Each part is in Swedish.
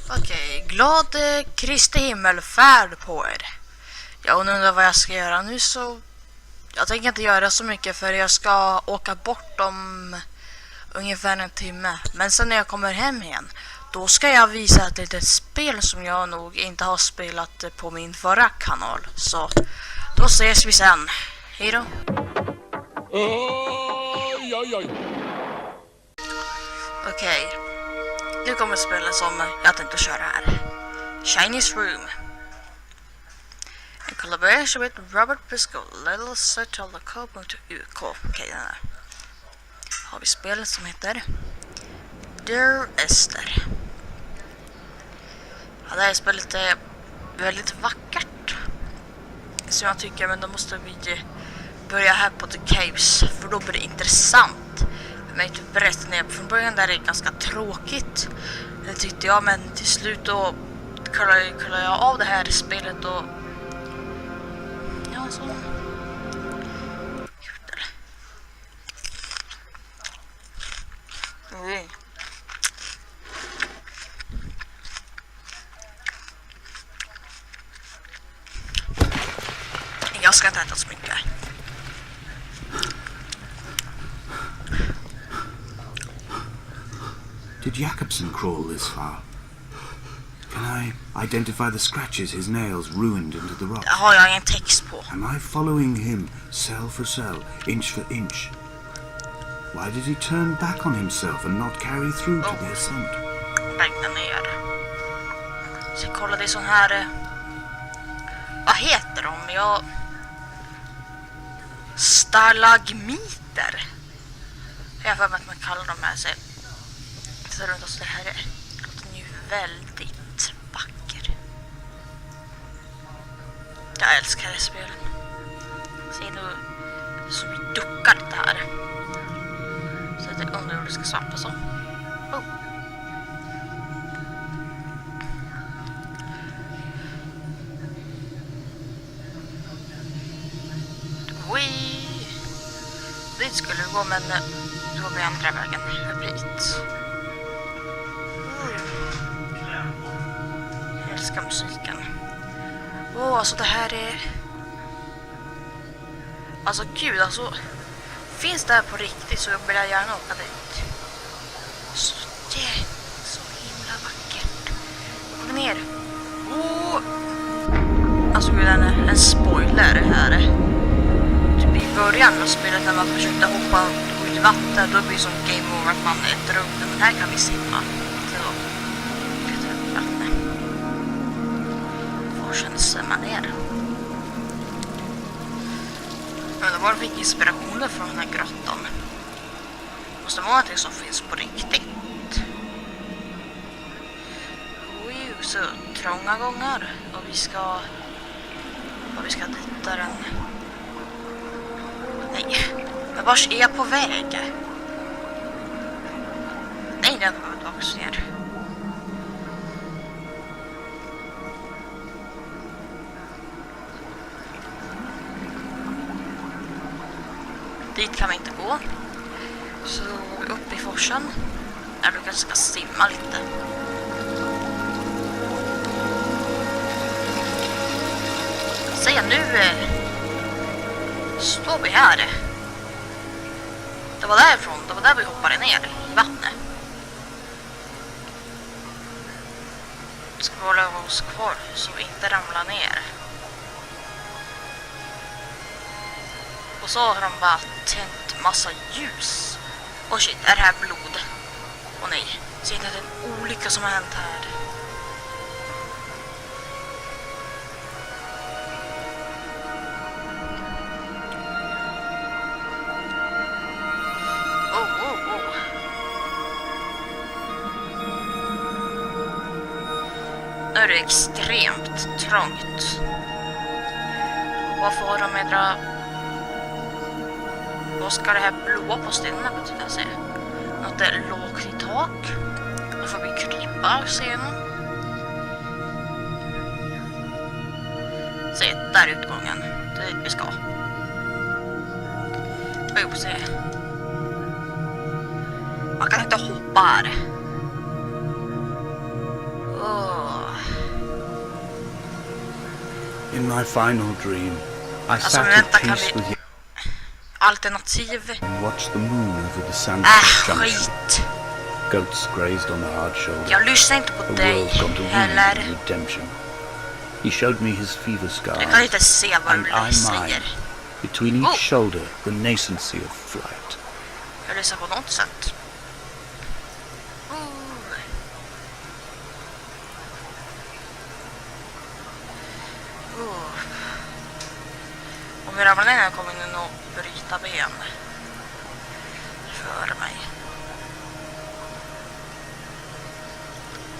Okej, glad Kristi himmelfärd på er. Jag undrar vad jag ska göra nu, så jag tänker inte göra så mycket för jag ska åka bort om ungefär en timme. Men sen när jag kommer hem igen, då ska jag visa ett litet spel som jag nog inte har spelat på min förra kanal. Så då ses vi sen. Hej då. Okej. Nu kommer spelet som jag tänkte köra här. Chinese Room. En collaboration with Robert Briscoe. Little Search of the Code to UK. Okej, den här. Har vi spelet som heter Dear Esther. Ja, det här spelet är väldigt vackert, så jag tycker, men då måste vi börja här på The Caves, för då blir det intressant. Men inte berätta ner från början där det är ganska tråkigt. Det tyckte jag, men till slut då kollar jag av det här spelet och ja, så jag ska inte äta så mycket. Did Jakobsen crawl this far? Can I identify the scratches his nails ruined into the rock? Det har jag en text på. Am I following him cell for cell, inch for inch? Why did he turn back on himself and not carry through to the ascent? Lägga ner. Så kolla, det är sån här... vad heter de? Stalagmiter. Jag får att man kallar dem här. Så runt oss det här är. Den är ju väldigt vacker. Jag älskar det spelen. Se nu så vi duckar det här. Så att jag undrar hur det ska svampa så. Oh. Dit skulle vi gå, men då blir andra vägen dit. Jag älskar musiken. Alltså det här är... alltså gud, alltså finns det här på riktigt så vill jag gärna åka dit. Så det är så himla vackert. Gå ner. Alltså gud, en spoiler här. Typ i början av spelet när man försökte hoppa ut i vatten, då blir det som game over att man är drunknad. Men här kan vi simma. Så sen ser man ner. Men det var fick inspirationen från den här grottan. Måste vara någonting som finns på riktigt. Så trånga gångar. Och vi ska dit där den. Nej, men vars är jag på väg? Nej, den var tillbaka ner. Dit kan vi inte gå. Så upp i forsen. Där du kanske ska simma lite. Se nu. Står vi här. Det var därifrån. Det var där vi hoppade ner i vattnet. Ska vi hålla oss kvar så vi inte ramlar ner. Och så har de bara tänt massa ljus. Och shit, är det här blod? Åh nej, ser inte att det är en olycka som har hänt här. Nu är det extremt trångt. Varför har de ändrat? Vad ska det här blåa på stenarna betyda sig? Något är lågt i tak. Då får vi krypa scenen. Se, där är utgången. Det är dit vi ska. Se. Man kan inte hoppa här. In my final dream, I Alltså sat vänta, at kan peace vi... with you Alternativ. and watched the moon over the sandwich junction. Skit. Goats grazed on the hard shoulder. Jag lyssnar inte på A dig world gone to weed heller. and redemption. He showed me his fever scars. Jag kan inte se vad and du I säger. mine. Between each shoulder, the nascency of flight. Jag lyssnar på något sätt. Om vi ramlar ner kommer ni nog bryta ben för mig.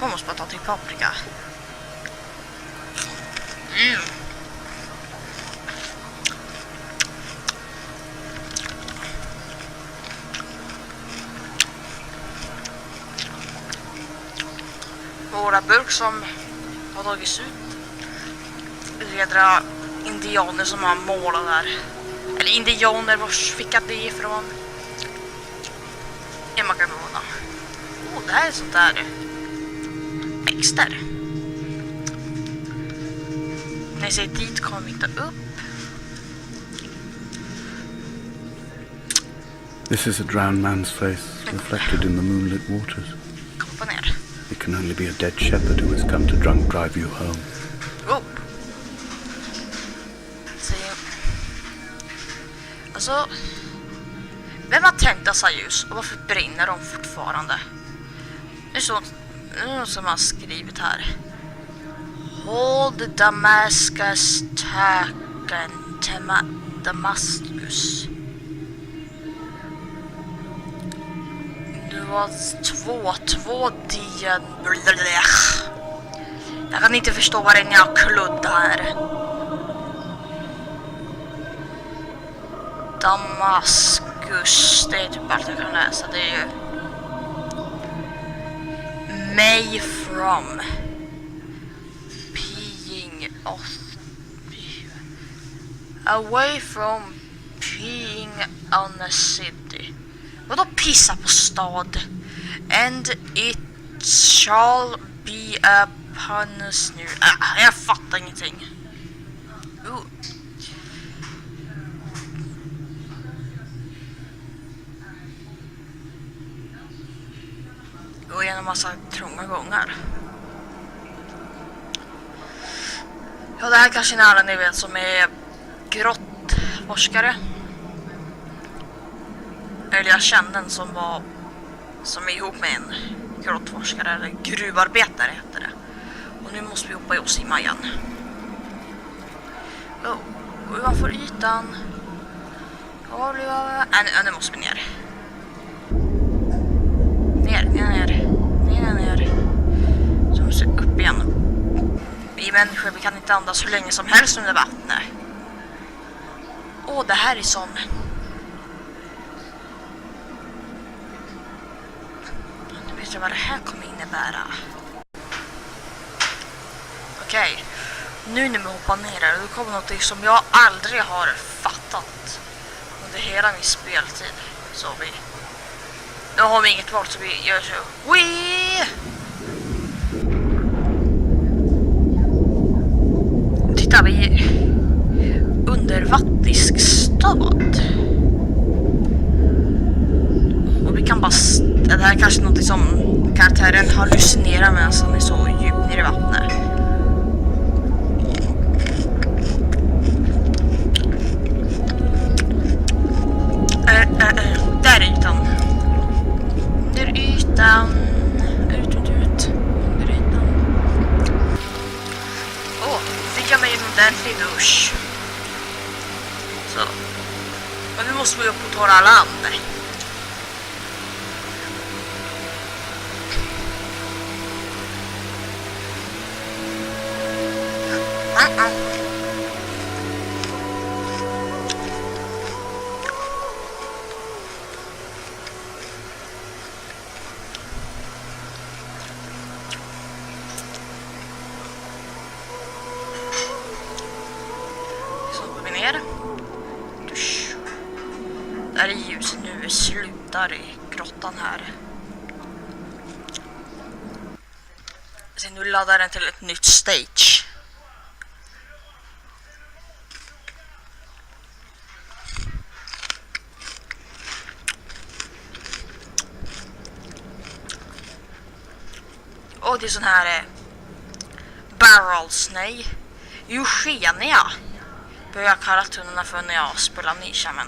Man måste bara ta till paprika. Våra burk som har tagits ut. Redra indianer som har målat där. Eller indianer, vars fickat det ifrån. En makarona. Det här är sånt där. Exter. När jag säger dit kommer vi inte upp. This is a drowned man's face, reflected in the moonlit waters. Kom ner. It can only be a dead shepherd who has come to drunk drive you home. Alltså, vem har tänt dessa ljus och varför brinner de fortfarande? Det är så någon som har skrivit här. Hold Damascus taken Damascus. Det var två dien. Jag kan inte förstå vad det är när jag kluddar. Damascus, det är typ allt jag kan läsa. Det är ju May from peeing off, away from peeing on a city. Vadå pissa på stad? And it shall be upon us new. Jag fattar ingenting. Gå igenom massa trånga gångar. Ja, det här kanske är nära ni vet som är grottforskare. Eller jag kände en som är ihop med en grottforskare eller gruvarbetare heter det. Och nu måste vi hoppa i oss i majan. Gå ovanför ytan. Nu måste vi ner. Ner. Så måste vi upp igen. Vi människor, vi kan inte andas hur länge som helst under vattnet. Det här är sån. Nu vet jag vad det här kommer innebära. Okej. Nu när vi hoppar ner här, då kommer något som jag aldrig har fattat under hela min speltid. Så nu har vi inget val så vi gör så. Wee! Tittar vi undervattnisk stad. Och vi kan bara... Det här är kanske något som karaktären hallucinerar med som är så djupt ner i vattnet. Där är ytan. Under ytan. Ut. Under ytan. Fick jag mig en ordentlig dusch. Så. Men nu måste vi upp på torra land. Där är ljuset nu slutar i grottan här. Sen nu laddar den till ett nytt stage. Och det är sån här barrels, nej. Eugenia börjar jag kalla tunnorna för när jag spelar Nisha, men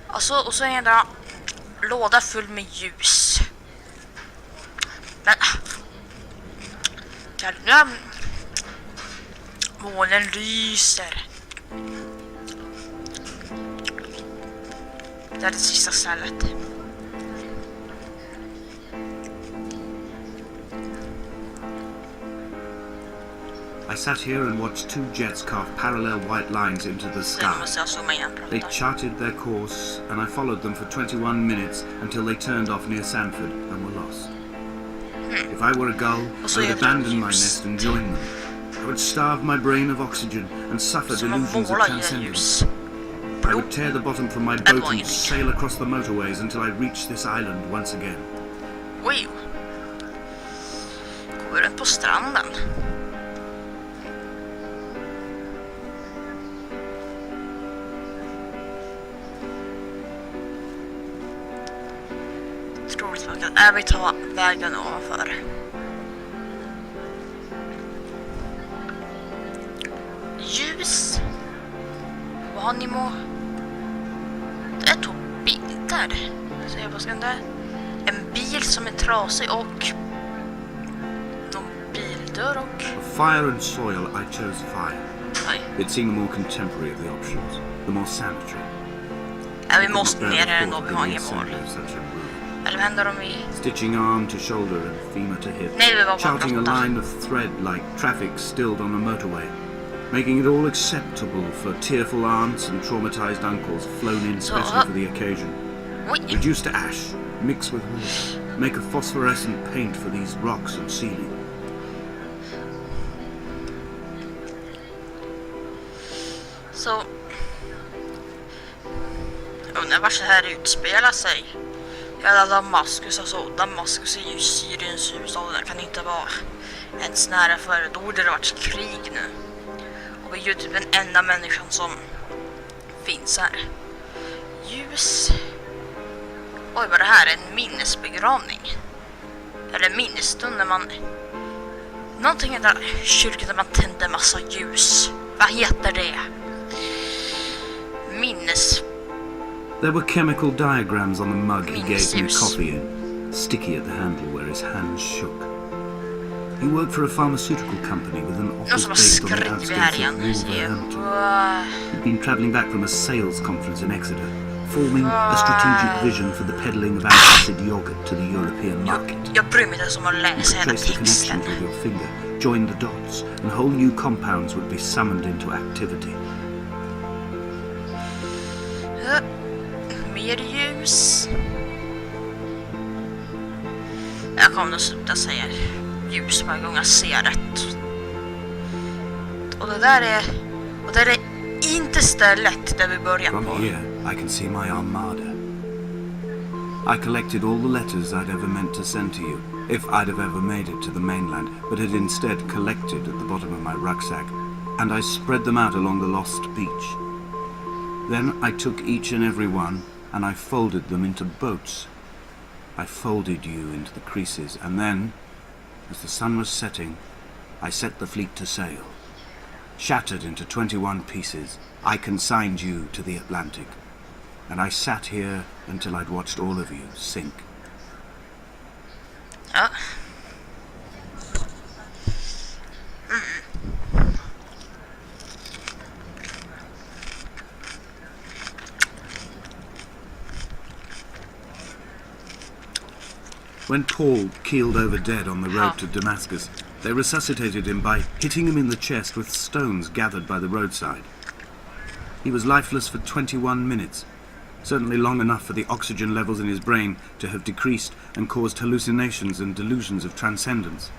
alltså, och så är det en låda full med ljus. Men månen lyser. Det är det sista stället. I sat here and watched two jets carve parallel white lines into the sky. They charted their course, and I followed them for 21 minutes until they turned off near Sanford and were lost. If I were a gull, I would abandon my nest and join them. I would starve my brain of oxygen and suffer delusions of transcendence. I would tear the bottom from my boat and sail across the motorways until I reached this island once again. Oj. Går den på stranden? Troligt att vi tar vägen ovanför. Ljus. Vad har ni må? Det är två bilder. Så jag bara ska där. En bil som är trasig och någon bildörr och... For fire and soil, I chose fire. Nej. It seemed the more contemporary of the options, the more sanitary. Ja, vi måste ner här ändå, vi har ingen mål. Eller vad händer om vi... Stitching arm to shoulder and femur to hip. Nej, vi var bara charting a brotta. line of thread like traffic stilled on a motorway. Making it all acceptable for tearful aunts and traumatized uncles flown in specially for the occasion. Oj. Reduce to ash, mix with wood, make a phosphorescent paint for these rocks and ceiling. Så... Undrar var så här utspelar sig. Hela Damaskus, alltså Damaskus är ju Syriens huvudstad. Det kan inte vara ens nära för då borde det varit krig nu. Och vi är ju typ den enda människan som finns här. Ljus. Oj, vad det här är en minnesbegravning. Eller minnesstund när man... Någonting där kyrkan där man tänder massa ljus. Vad heter det? Minnes... There were chemical diagrams on the mug he gave me coffee in, sticky at the handle where his hands shook. He worked for a pharmaceutical company with an office based on the outskirts of Wolverhampton. He'd been travelling back from a sales conference in Exeter, forming a strategic vision for the peddling of acid yogurt to the European market. Jag bryr mig inte som att läsa hela Trace the texten. connections with your finger, join the dots, and whole new compounds would be summoned into activity. Mer ljus. Jag kommer att sluta säga ljus varje gång jag ser rätt. Och det där är inte stället där vi börjar på. From here, I can see my armada. I collected all the letters I'd ever meant to send to you, if I'd have ever made it to the mainland, but had instead collected at the bottom of my rucksack, and I spread them out along the lost beach. Then I took each and every one, and I folded them into boats. I folded you into the creases, and then, as the sun was setting, I set the fleet to sail. Shattered into 21 pieces, I consigned you to the Atlantic, and I sat here until I'd watched all of you sink. Ja. When Paul keeled over dead on the road to Damascus, they resuscitated him by hitting him in the chest with stones gathered by the roadside. He was lifeless for 21 minutes, certainly long enough for the oxygen levels in his brain to have decreased and caused hallucinations and delusions of transcendence.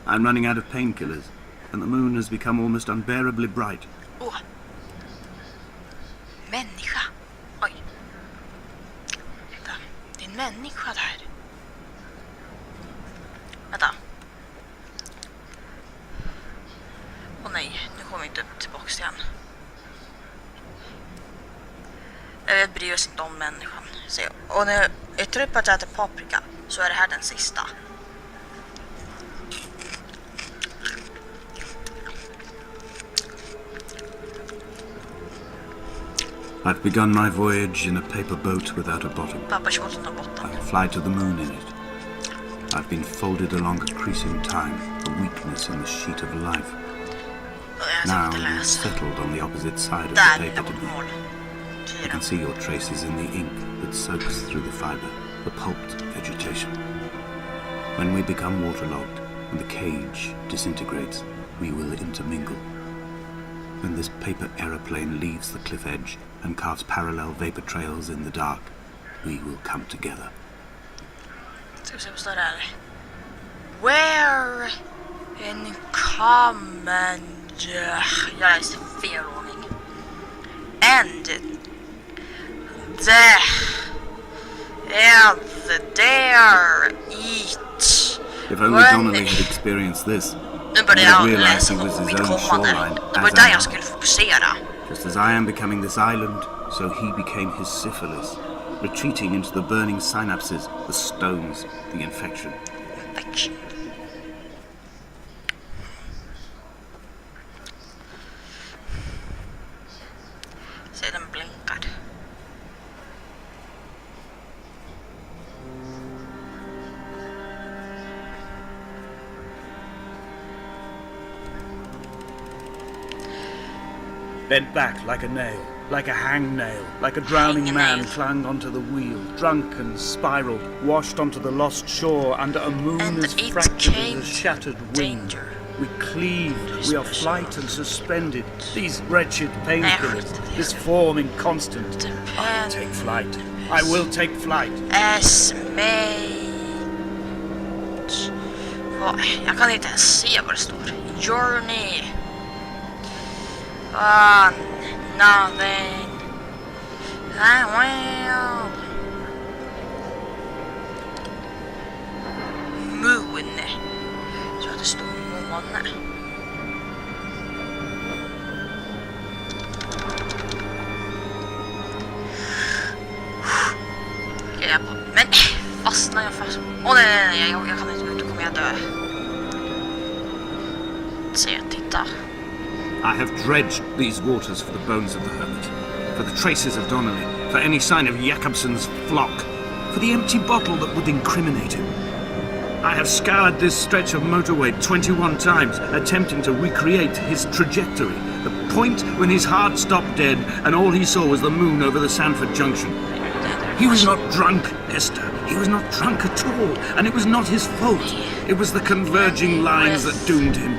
I'm running out of painkillers, and the moon has become almost unbearably bright. Oh. Människa. Oj. Vänta. Det är en människa där. Vänta. Åh nej, nu kommer vi inte upp tillbaks igen. Jag bryr oss inte om människan. Så, och när jag tror på att jag äter paprika så är det här den sista. I've begun my voyage in a paper boat without a bottom. Pappersbåten har botten. I'll fly to the moon in it. I've been folded along a crease in time, a weakness in the sheet of life. Now you've settled on the opposite side of the paper to me. You can see your traces in the ink that soaks through the fibre, the pulped vegetation. When we become waterlogged and the cage disintegrates, we will intermingle. When this paper aeroplane leaves the cliff edge and carves parallel vapor trails in the dark, we will come together. Ska vi se vad står där. Where in common... Jag läste fel ordning. And there eat. If only Donnelly had experienced this. Nu börjar jag läsa om mitt kommande. Det var där jag skulle fokusera. Just as I am becoming this island, so he became his syphilis, retreating into the burning synapses, the stones, the infection. Infection. Se den blinkar. Bent back like a nail, like a hangnail, like a drowning man clung onto the wheel, drunk and spiraled, washed onto the lost shore under a moon And as it fractured came as a shattered wing. danger. We cleaved, we are flight and suspended. These wretched painkillers, this form inconstant. I'll take flight. I will take flight. Jag kan inte ens se vad det står. Journey. Nothing. I will. Moon. Så att det står måne. Men fastnar jag fast? Åh nej, jag kan inte gå ut, då kommer jag dö. Se, titta. I have dredged these waters for the bones of the hermit, for the traces of Donnelly, for any sign of Jakobsson's flock, for the empty bottle that would incriminate him. I have scoured this stretch of motorway 21 times, attempting to recreate his trajectory, the point when his heart stopped dead and all he saw was the moon over the Sanford Junction. He was not drunk, Esther. He was not drunk at all, and it was not his fault. It was the converging lines that doomed him.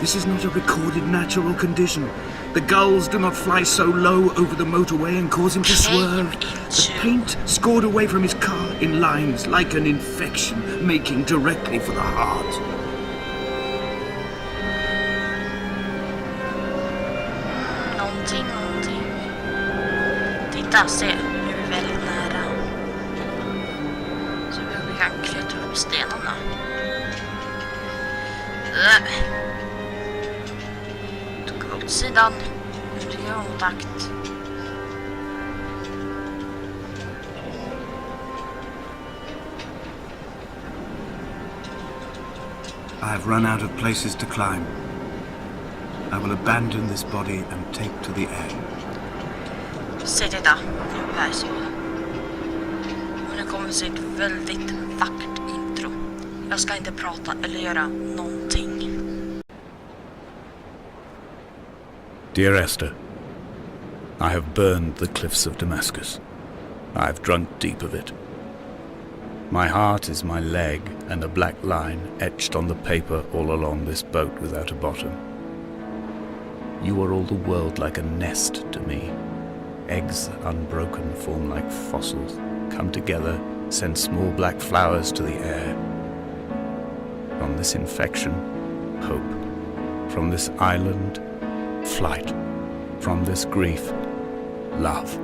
This is not a recorded natural condition. The gulls do not fly so low over the motorway and cause him to swerve. The paint scored away from his car in lines like an infection, making directly for the heart. Någonting. Titta, se. Nu är vi väldigt nära. Så vi kan klättra upp stenarna. Tog vi åt sidan. Nu tycker jag om takt. I have run out of places to climb. I will abandon this body and take to the air. Se, titta. Nu är så. Och nu kommer se ett väldigt vackert intro. Jag ska inte prata eller göra någonting. Dear Esther, I have burned the cliffs of Damascus. I have drunk deep of it. My heart is my leg and a black line etched on the paper all along this boat without a bottom. You are all the world like a nest to me. Eggs unbroken form like fossils, come together, send small black flowers to the air. From this infection, hope. From this island, flight. From this grief, love.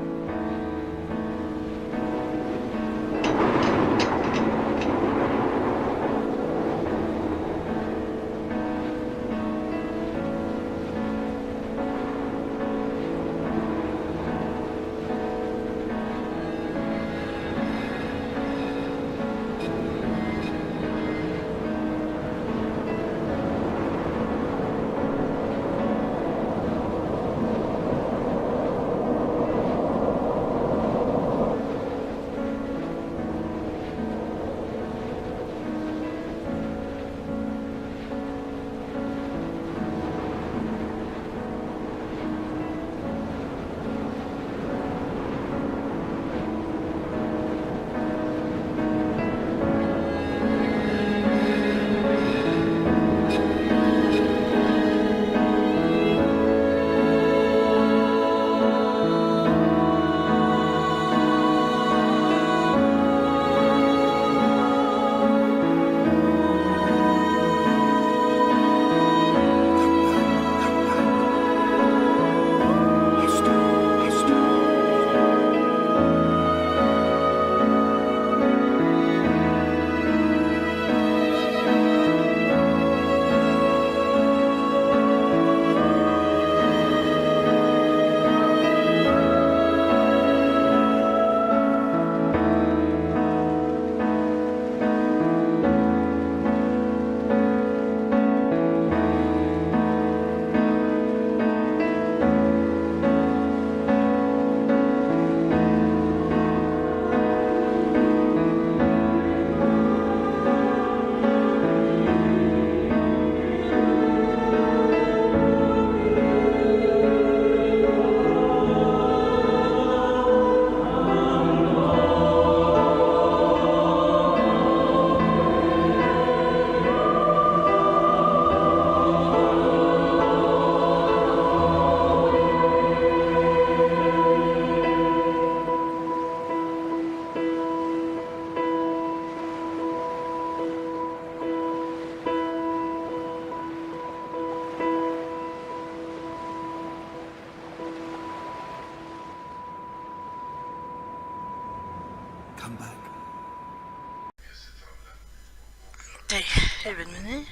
huvudmeny.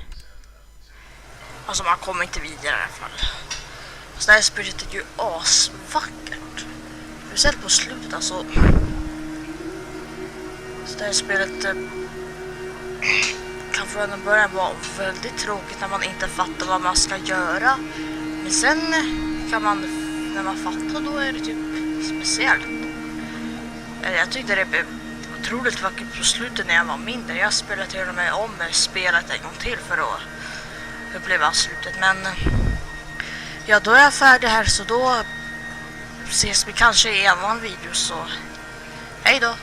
Alltså man kommer inte vidare i alla fall. Så det här spelet är ju asvackert. Speciellt på slutet alltså. Så det här spelet kan från början vara väldigt tråkigt när man inte fattar vad man ska göra. Men sen kan man, när man fattar, då är det typ speciellt. Jag tyckte det blev otroligt vackert på slutet när jag var mindre. Jag spelade till och med om spelet en gång till för att uppleva slutet. Men ja, då är jag färdig här, så då ses vi kanske i en annan video, så hej då!